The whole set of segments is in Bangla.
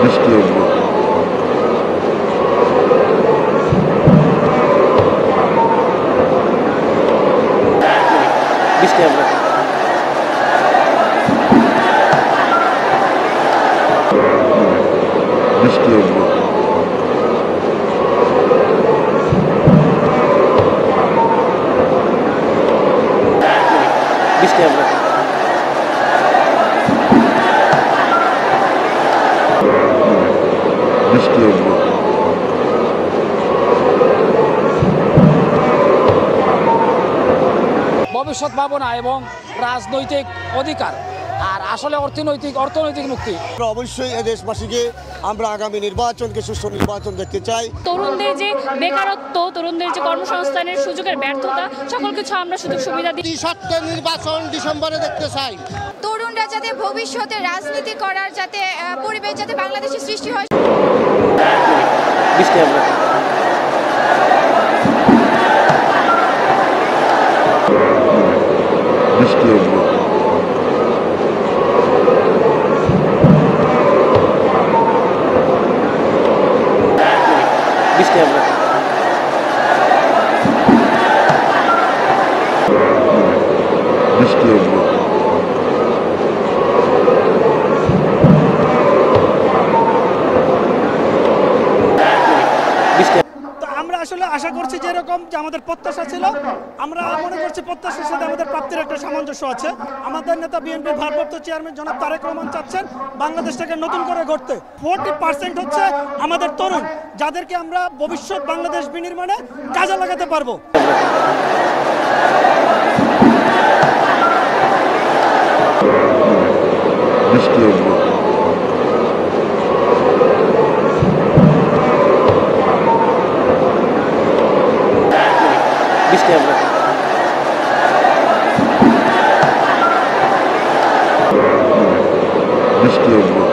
বৃষ্টি আসবে। বৃষ্টি আসবে। বৃষ্টি আসবে। বৃষ্টি আসবে। বৃষ্টি আসবে। ভবিষ্যৎ ভাবনা এবং রাজনৈতিক অধিকার আর আসলে অর্থনৈতিক মুক্তি। অবশ্যই এই দেশবাসীকে আমরা আগামী নির্বাচনকে সুষ্ঠু নির্বাচন দেখতে চাই। তরুণদের যে বেকারত্ব, তরুণদের যে কর্মসংস্থানের সুযোগের ব্যর্থতা, সকল কিছু আমরা সুযোগ সুবিধা দিই। সত্য নির্বাচন ডিসেম্বরে দেখতে চাই। তরুণরা যাতে ভবিষ্যতে রাজনীতি করার যাতে পরিবেশ যাতে বাংলাদেশে সৃষ্টি হয়। বৃষ্টি আসবে। বৃষ্টি আসবে। বৃষ্টি আসবে। বৃষ্টি আসবে। তো আমরা আসলে আশা করছি যেরকম যে আমাদের প্রত্যাশা ছিল, আমরা মনে করছি প্রত্যাশার সাথে আমাদের প্রাপ্তির একটা সামঞ্জস্য আছে। আমাদের নেতা বিএনপির ভারপ্রাপ্ত চেয়ারম্যান জনাব তারেক রহমান চাচ্ছেন বাংলাদেশটাকে নতুন করে গড়তে। 40% হচ্ছে আমাদের তরুণ, যাদেরকে আমরা ভবিষ্যৎ বাংলাদেশ বিনির্মাণে কাজে লাগাতে পারবো। বৃষ্টি আসবে। বৃষ্টি আসবে। বৃষ্টি আসবে।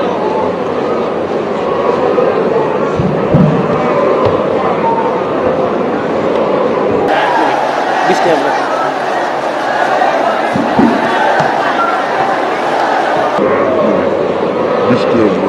বৃষ্টি আসবে। বৃষ্টি আসবে।